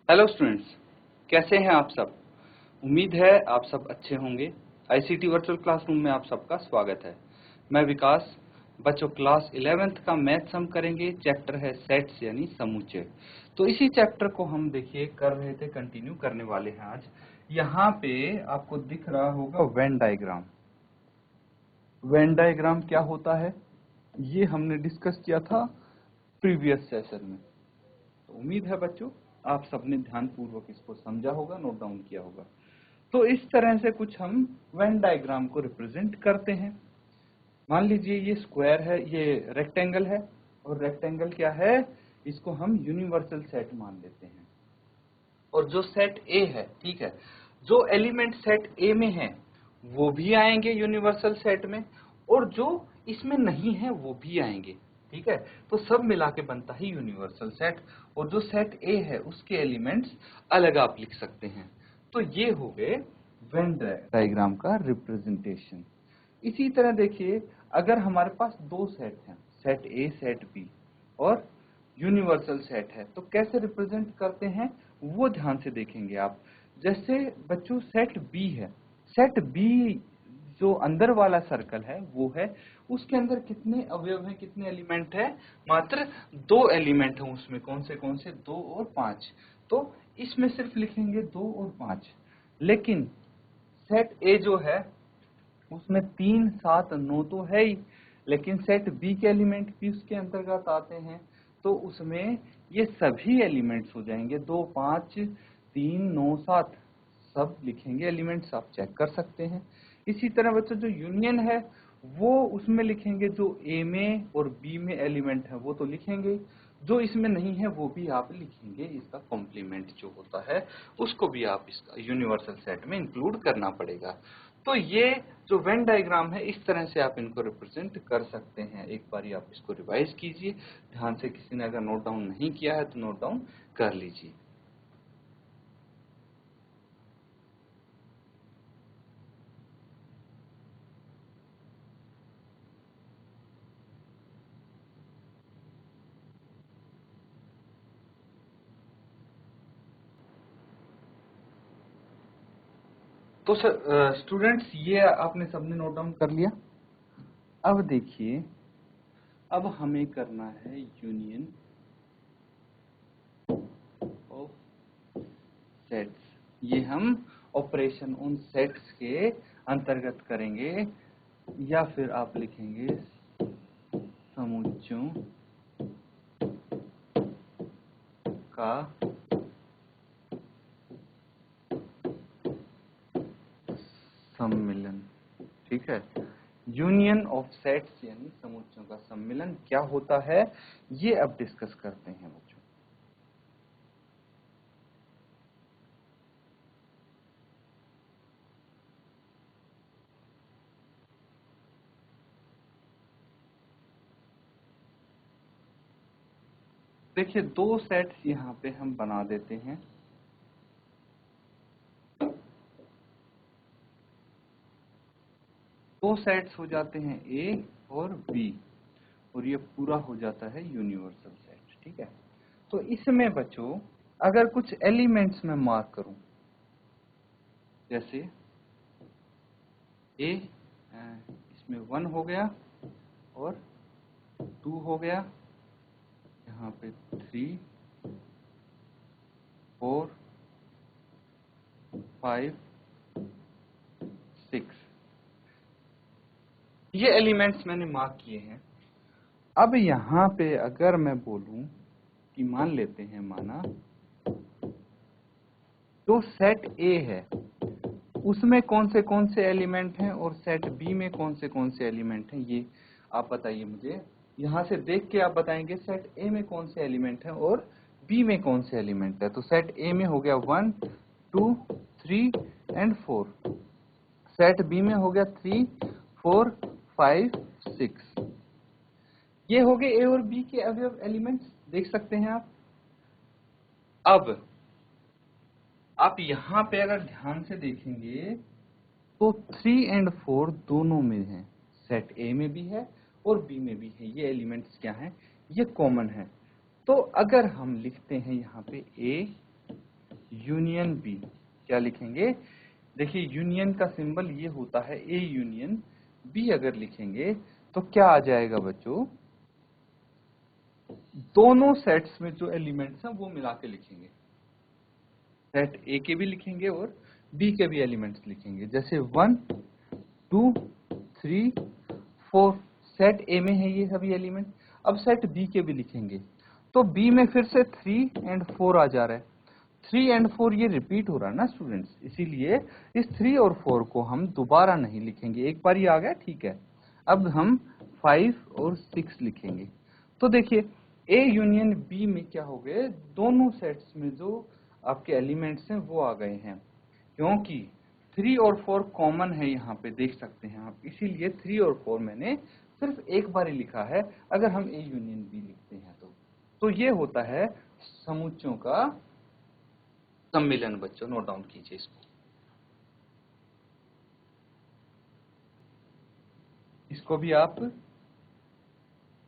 Hello students, कैसे हैं आप सब। उम्मीद है आप सब अच्छे होंगे। आईसीटी वर्चुअल क्लासरूम में आप सबका स्वागत है। मैं विकास। बच्चों, क्लास 11th का मैथ्स हम करेंगे। चैप्टर है सेट्स यानी समूचे। तो इसी चैप्टर को हम देखिए कर रहे थे, कंटिन्यू करने वाले हैं आज। यहाँ पे आपको दिख रहा होगा वेन डायग्राम। वेन डायग्राम क्या होता है ये हमने डिस्कस किया था प्रीवियस सेशन में। तो उम्मीद है बच्चों आप सबने ध्यानपूर्वक इसको समझा होगा, नोट डाउन किया होगा। तो इस तरह से कुछ हम वेन डायग्राम को रिप्रेजेंट करते हैं। मान लीजिए ये स्क्वायर है, ये रेक्टेंगल है, और रेक्टेंगल क्या है, इसको हम यूनिवर्सल सेट मान लेते हैं। और जो सेट ए है, ठीक है, जो एलिमेंट सेट ए में है वो भी आएंगे यूनिवर्सल सेट में, और जो इसमें नहीं है वो भी आएंगे। ठीक है, तो सब मिला के बनता है यूनिवर्सल सेट। और जो सेट ए है उसके एलिमेंट्स अलग आप लिख सकते हैं। तो ये हो गए वेन डायग्राम का रिप्रेजेंटेशन। इसी तरह देखिए, अगर हमारे पास दो सेट हैं, सेट ए सेट बी, और यूनिवर्सल सेट है, तो कैसे रिप्रेजेंट करते हैं वो ध्यान से देखेंगे आप। जैसे बच्चों सेट बी है, सेट बी जो अंदर वाला सर्कल है वो है, उसके अंदर कितने अवयव हैं, कितने एलिमेंट है, मात्र दो एलिमेंट हैं उसमें। कौन से 2 और 5। तो इसमें सिर्फ लिखेंगे 2 और 5। लेकिन सेट ए जो है उसमें 3, 7, 9 तो है ही, लेकिन सेट बी के एलिमेंट भी उसके अंतर्गत आते हैं। तो उसमें ये सभी एलिमेंट्स हो जाएंगे, 2, 5, 3, 9, 7 सब लिखेंगे एलिमेंट्स, आप चेक कर सकते हैं। इसी तरह बच्चों जो यूनियन है वो उसमें लिखेंगे, जो ए में और बी में एलिमेंट है वो तो लिखेंगे, जो इसमें नहीं है वो भी आप लिखेंगे। इसका कॉम्प्लीमेंट जो होता है उसको भी आप इसका यूनिवर्सल सेट में इंक्लूड करना पड़ेगा। तो ये जो वेन डायग्राम है इस तरह से आप इनको रिप्रेजेंट कर सकते हैं। एक बारी आप इसको रिवाइज कीजिए ध्यान से, किसी ने अगर नोट डाउन नहीं किया है तो नोट डाउन कर लीजिए। तो स्टूडेंट्स ये आपने सबने नोट डाउन कर लिया। अब देखिए, अब हमें करना है यूनियन ऑफ सेट्स। ये हम ऑपरेशन उन सेट्स के अंतर्गत करेंगे, या फिर आप लिखेंगे समुच्चयों का सम्मिलन। ठीक है, यूनियन ऑफ सेट्स यानी समुच्चयों का सम्मिलन क्या होता है ये अब डिस्कस करते हैं बच्चों। देखिए, दो सेट्स यहाँ पे हम बना देते हैं। दो सेट्स हो जाते हैं ए और बी, और ये पूरा हो जाता है यूनिवर्सल सेट। ठीक है, तो इसमें बच्चों अगर कुछ एलिमेंट्स में मार्क करूं, जैसे ए, इसमें 1 हो गया और 2 हो गया, यहाँ पे 3, 4, 5, 6, ये एलिमेंट्स मैंने मार्क किए हैं। अब यहाँ पे अगर मैं बोलूं कि मान लेते हैं, माना जो सेट ए है उसमें कौन से एलिमेंट हैं और सेट बी में कौन से एलिमेंट हैं, ये आप बताइए मुझे। यहाँ से देख के आप बताएंगे सेट ए में कौन से एलिमेंट हैं और बी में कौन से एलिमेंट है। तो सेट ए में हो गया 1, 2, 3 एंड 4। सेट बी में हो गया 3, 4, 5, 6। ये हो गए ए और बी के अवयव एलिमेंट्स, देख सकते हैं आप। अब आप यहां पे अगर ध्यान से देखेंगे तो 3 एंड 4 दोनों में है, सेट ए में भी है और बी में भी है। ये एलिमेंट्स क्या हैं, ये कॉमन है। तो अगर हम लिखते हैं यहाँ पे ए यूनियन बी। क्या लिखेंगे? देखिए यूनियन का सिंबल ये होता है ए यूनियन बी। अगर लिखेंगे तो क्या आ जाएगा बच्चों? दोनों सेट्स में जो एलिमेंट्स हैं वो मिला के लिखेंगे। सेट ए के भी लिखेंगे और बी के भी एलिमेंट्स लिखेंगे। जैसे 1 2 3 4 सेट ए में है ये सभी एलिमेंट। अब सेट बी के भी लिखेंगे तो बी में फिर से 3 एंड 4 आ जा रहा है। 3 एंड 4 ये रिपीट हो रहा है ना स्टूडेंट्स, इसीलिए इस 3 और 4 को हम दोबारा नहीं लिखेंगे। एक बार ही आ गया, ठीक है। अब हम 5 और 6 लिखेंगे। तो देखिए ए यूनियन बी में क्या हो गए, दोनों सेट्स में जो आपके एलिमेंट्स हैं वो आ गए हैं, क्योंकि 3 और 4 कॉमन है यहाँ पे, देख सकते हैं आप। इसीलिए 3 और 4 मैंने सिर्फ एक बार ही लिखा है। अगर हम ए यूनियन बी लिखते हैं तो ये होता है समुच्चयों का सम्मिलन। बच्चों नोट डाउन कीजिए इसको। इसको भी आप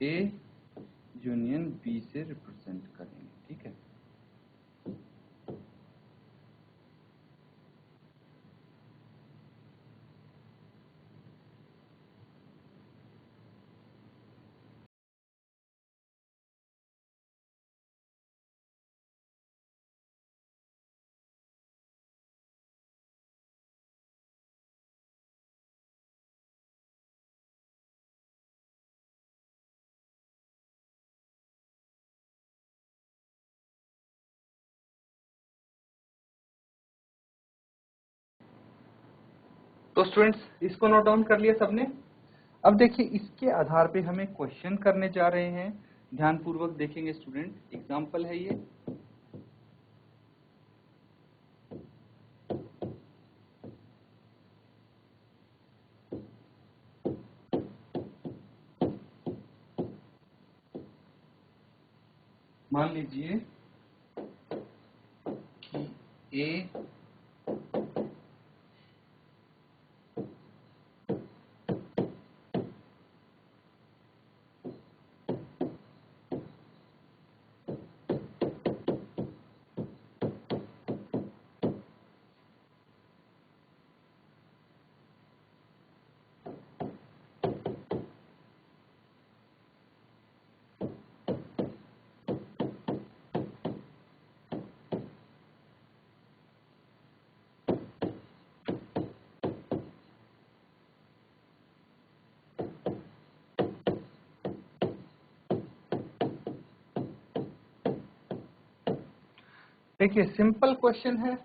ए यूनियन बी से रिप्रेजेंट करेंगे, ठीक है। तो स्टूडेंट्स इसको नोट डाउन कर लिया सबने। अब देखिए इसके आधार पे हमें क्वेश्चन करने जा रहे हैं। ध्यानपूर्वक देखेंगे स्टूडेंट, एग्जाम्पल है ये। मान लीजिए कि ए देखिए सिंपल क्वेश्चन है।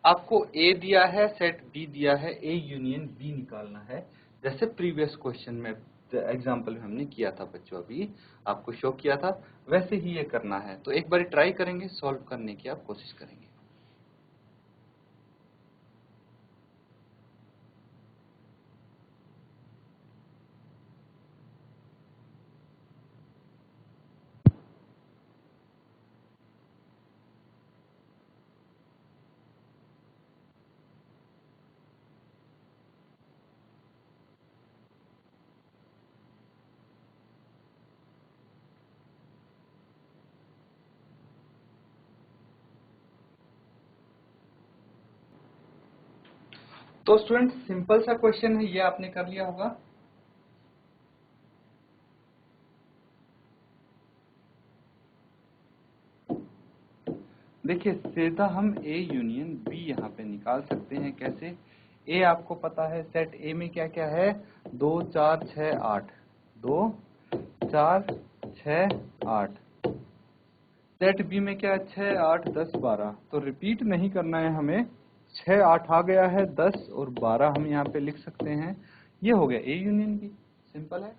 आपको ए दिया है, सेट बी दिया है, ए यूनियन बी निकालना है। जैसे प्रीवियस क्वेश्चन में एग्जांपल में हमने किया था बच्चों, अभी आपको शो किया था, वैसे ही ये करना है। तो एक बार ट्राई करेंगे, सॉल्व करने की आप कोशिश करेंगे। तो स्टूडेंट सिंपल सा क्वेश्चन है, ये आपने कर लिया होगा। देखिए सीधा हम ए यूनियन बी यहाँ पे निकाल सकते हैं। कैसे? ए आपको पता है, सेट ए में क्या क्या है, 2 4 6 8, 2 4 6 8। सेट बी में क्या है, 6 8 10 12। तो रिपीट नहीं करना है हमें, 6 8 आ गया है, 10 और 12 हम यहाँ पे लिख सकते हैं। ये हो गया ए यूनियन बी, सिंपल है।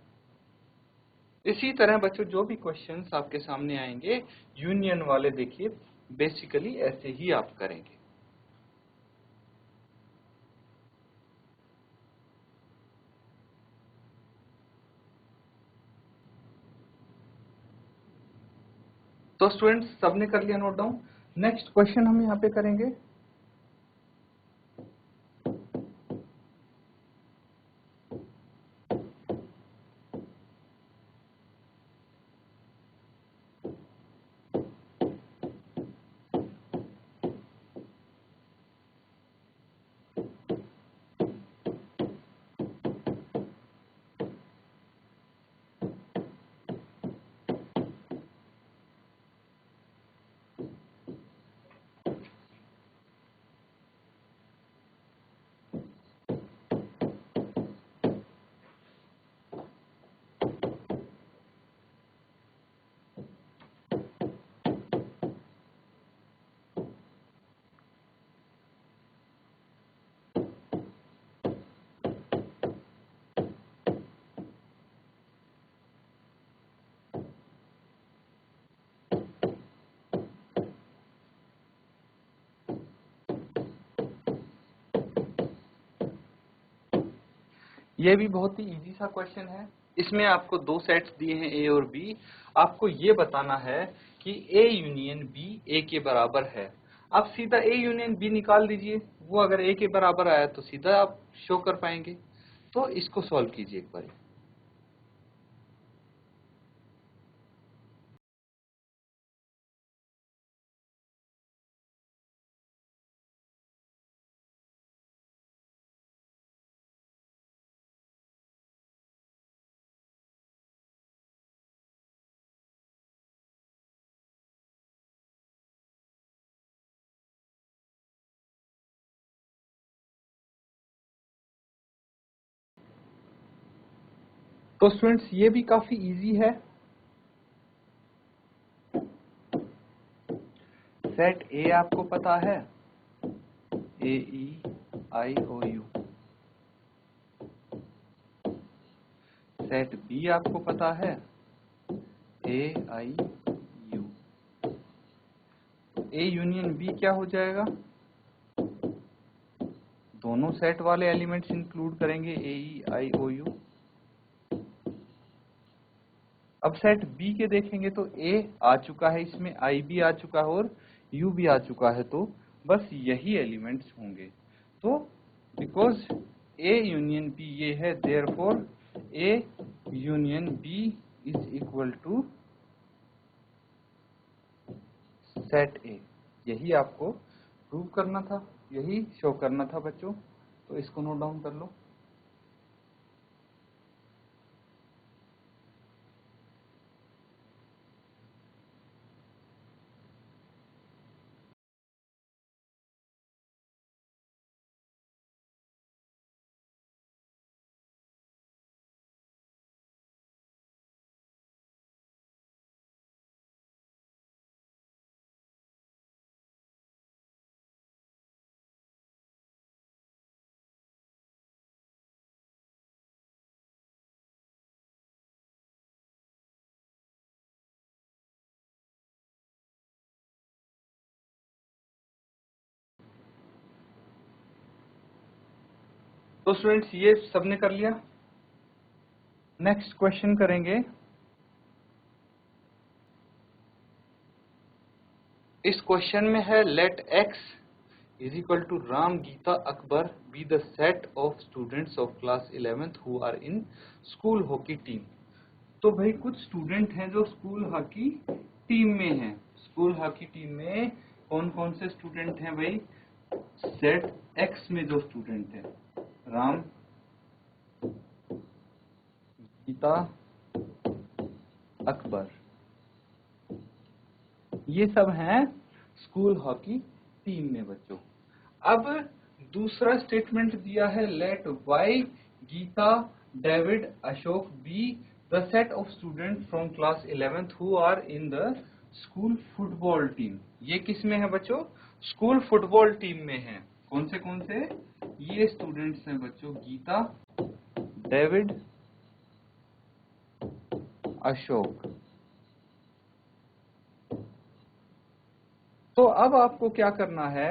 इसी तरह बच्चों जो भी क्वेश्चंस आपके सामने आएंगे यूनियन वाले, देखिए बेसिकली ऐसे ही आप करेंगे। तो स्टूडेंट्स सबने कर लिया नोट डाउन। नेक्स्ट क्वेश्चन हम यहाँ पे करेंगे। ये भी बहुत ही इजी सा क्वेश्चन है। इसमें आपको दो सेट्स दिए हैं ए और बी। आपको ये बताना है कि ए यूनियन बी ए के बराबर है। आप सीधा ए यूनियन बी निकाल दीजिए, वो अगर ए के बराबर आया तो सीधा आप शो कर पाएंगे। तो इसको सॉल्व कीजिए एक बार। तो स्टूडेंट्स ये भी काफी इजी है। सेट ए आपको पता है, ए ई आई ओ यू। सेट बी आपको पता है, ए आई यू। ए यूनियन बी क्या हो जाएगा, दोनों सेट वाले एलिमेंट्स इंक्लूड करेंगे, ए ई आई ओ यू। अब सेट बी के देखेंगे तो ए आ चुका है, इसमें आई भी आ चुका है और यू भी आ चुका है, तो बस यही एलिमेंट्स होंगे। तो बिकॉज ए यूनियन बी ये है, therefore A union B is equal to set A. यही आपको प्रूव करना था, यही शो करना था बच्चों। तो इसको नोट डाउन कर लो। तो स्टूडेंट्स ये सबने कर लिया। नेक्स्ट क्वेश्चन करेंगे। इस क्वेश्चन में है let X is equal to Ram Geeta Akbar be the set of students of class 11th who are in school hockey team. तो भाई कुछ स्टूडेंट हैं जो स्कूल हॉकी टीम में हैं। स्कूल हॉकी टीम में कौन कौन से स्टूडेंट हैं भाई, सेट एक्स में जो स्टूडेंट हैं, राम गीता अकबर, ये सब हैं स्कूल हॉकी टीम में बच्चों। अब दूसरा स्टेटमेंट दिया है let Y Geeta David Ashok be the set of student from class 11th who are in the school football team. ये किस में है बच्चों, स्कूल फुटबॉल टीम में है। कौन से ये स्टूडेंट्स हैं बच्चों, गीता डेविड अशोक। तो अब आपको क्या करना है,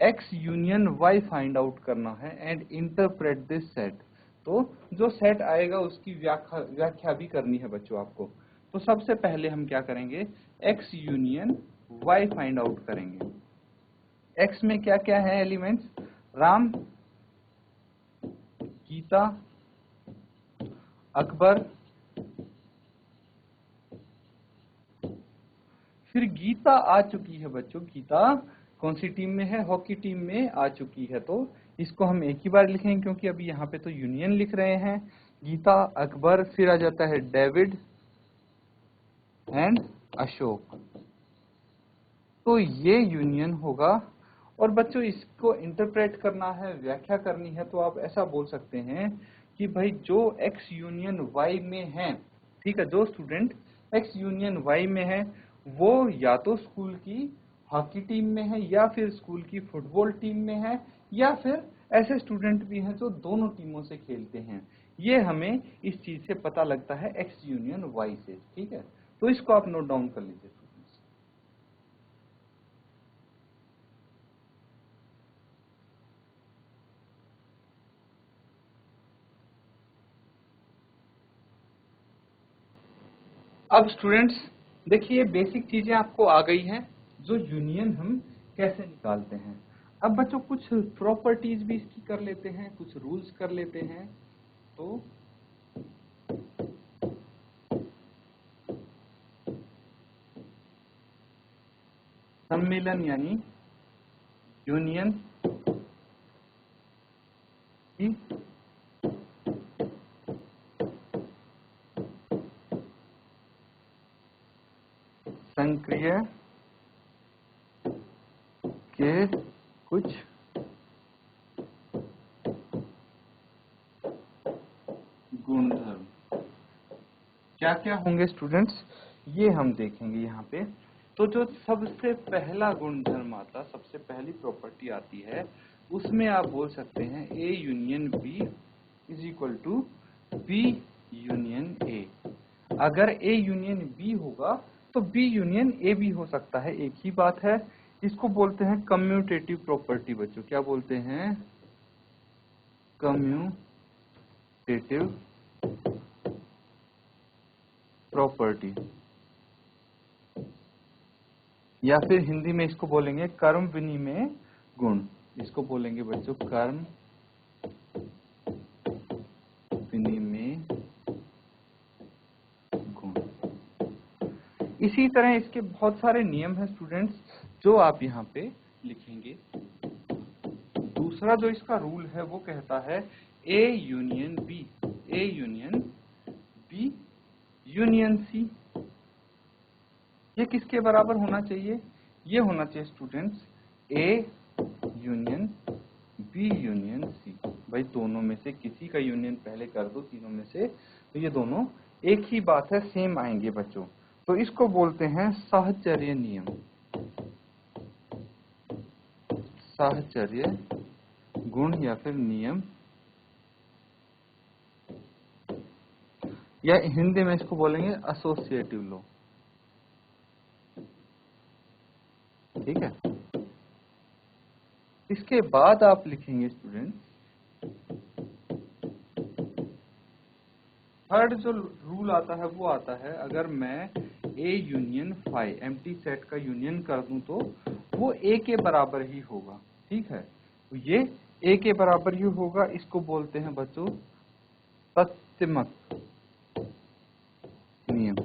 X union Y find out करना है एंड इंटरप्रेट दिस सेट। तो जो सेट आएगा उसकी व्याख्या भी करनी है बच्चों आपको। तो सबसे पहले हम क्या करेंगे, X union Y find out करेंगे। एक्स में क्या क्या है एलिमेंट्स, राम गीता अकबर, फिर गीता आ चुकी है बच्चों। गीता कौन सी टीम में है, हॉकी टीम में आ चुकी है। तो इसको हम एक ही बार लिखेंगे क्योंकि अभी यहाँ पे तो यूनियन लिख रहे हैं। गीता अकबर, फिर आ जाता है डेविड एंड अशोक। तो ये यूनियन होगा। और बच्चों इसको इंटरप्रेट करना है, व्याख्या करनी है, तो आप ऐसा बोल सकते हैं कि भाई जो एक्स यूनियन वाई में है, ठीक है, जो स्टूडेंट एक्स यूनियन वाई में है वो या तो स्कूल की हॉकी टीम में है या फिर स्कूल की फुटबॉल टीम में है, या फिर ऐसे स्टूडेंट भी हैं जो दोनों टीमों से खेलते हैं। ये हमें इस चीज से पता लगता है एक्स यूनियन वाई से, ठीक है। तो इसको आप नोट डाउन कर लीजिए। अब स्टूडेंट्स देखिए बेसिक चीजें आपको आ गई हैं, जो यूनियन हम कैसे निकालते हैं। अब बच्चों कुछ प्रॉपर्टीज भी इसकी कर लेते हैं, कुछ रूल्स कर लेते हैं। तो सम्मेलन यानी यूनियन की संक्रिय के कुछ गुणधर्म क्या क्या होंगे स्टूडेंट्स, ये हम देखेंगे यहाँ पे। तो जो सबसे पहला गुणधर्म आता, सबसे पहली प्रॉपर्टी आती है, उसमें आप बोल सकते हैं A union B is equal to B union A. अगर ए यूनियन बी होगा तो बी यूनियन ए भी हो सकता है, एक ही बात है। इसको बोलते हैं कम्यूटेटिव प्रॉपर्टी बच्चों। क्या बोलते हैं? कम्यूटेटिव प्रॉपर्टी, या फिर हिंदी में इसको बोलेंगे कर्म विनिमय गुण। इसको बोलेंगे बच्चों कर्म विनिमय गुण। इसी तरह इसके बहुत सारे नियम हैं स्टूडेंट्स, जो आप यहाँ पे लिखेंगे। दूसरा जो इसका रूल है वो कहता है A union B, A union B union C. ये किसके बराबर होना चाहिए? ये होना चाहिए students A union B union C. भाई दोनों में से किसी का यूनियन पहले कर दो तीनों में से, तो ये दोनों एक ही बात है, सेम आएंगे बच्चों। तो इसको बोलते हैं साहचर्य नियम, साहचर्य गुण या फिर नियम, या हिंदी में इसको बोलेंगे एसोसिएटिव लॉ। ठीक है। इसके बाद आप लिखेंगे स्टूडेंट थर्ड जो रूल आता है वो आता है, अगर मैं A union phi empty set का यूनियन कर दूं तो वो ए के बराबर ही होगा। ठीक है, तो ये ए के बराबर ही होगा। इसको बोलते हैं बच्चों तथ्यमक नियम।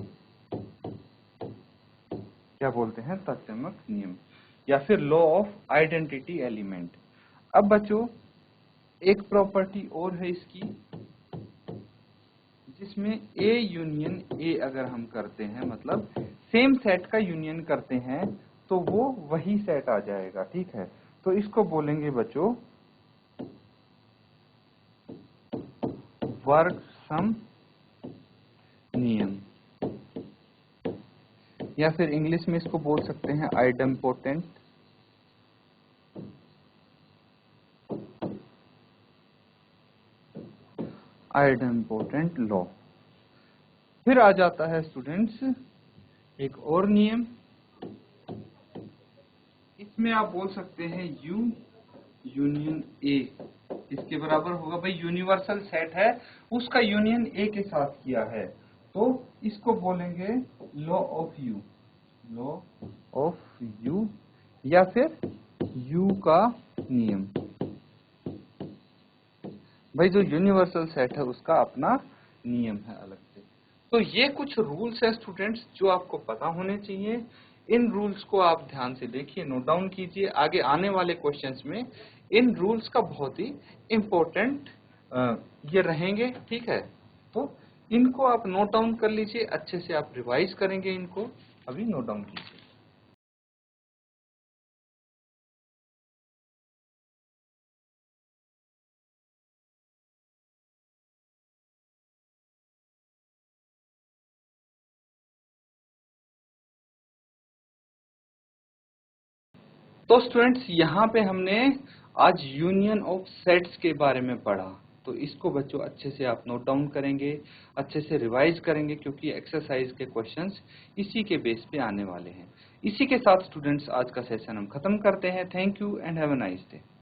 क्या बोलते हैं? तथ्यमक नियम, या फिर लॉ ऑफ आइडेंटिटी एलिमेंट। अब बच्चों एक प्रॉपर्टी और है इसकी, जिसमें ए यूनियन ए अगर हम करते हैं, मतलब सेम सेट का यूनियन करते हैं, तो वो वही सेट आ जाएगा। ठीक है, तो इसको बोलेंगे बच्चों वर्ग सम नियम, या फिर इंग्लिश में इसको बोल सकते हैं आइडेम्पोटेंट आइडेम्पोटेंट लॉ। फिर आ जाता है स्टूडेंट्स एक और नियम, इसमें आप बोल सकते हैं यू यूनियन ए इसके बराबर होगा। भाई यूनिवर्सल सेट है, उसका यूनियन ए के साथ किया है, तो इसको बोलेंगे law of you, law of you, या फिर यू का नियम। भाई जो यूनिवर्सल सेट है उसका अपना नियम है अलग से। तो ये कुछ रूल्स है स्टूडेंट्स जो आपको पता होने चाहिए। इन रूल्स को आप ध्यान से देखिए, नोट डाउन कीजिए। आगे आने वाले क्वेश्चंस में इन रूल्स का बहुत ही इम्पोर्टेंट ये रहेंगे। ठीक है, तो इनको आप नोट डाउन कर लीजिए, अच्छे से आप रिवाइज करेंगे इनको। अभी नोट डाउन कीजिए। तो स्टूडेंट्स यहाँ पे हमने आज यूनियन ऑफ सेट्स के बारे में पढ़ा। तो इसको बच्चों अच्छे से आप नोट डाउन करेंगे, अच्छे से रिवाइज करेंगे, क्योंकि एक्सरसाइज के क्वेश्चंस इसी के बेस पे आने वाले हैं। इसी के साथ स्टूडेंट्स आज का सेशन हम खत्म करते हैं। Thank you and have a nice day.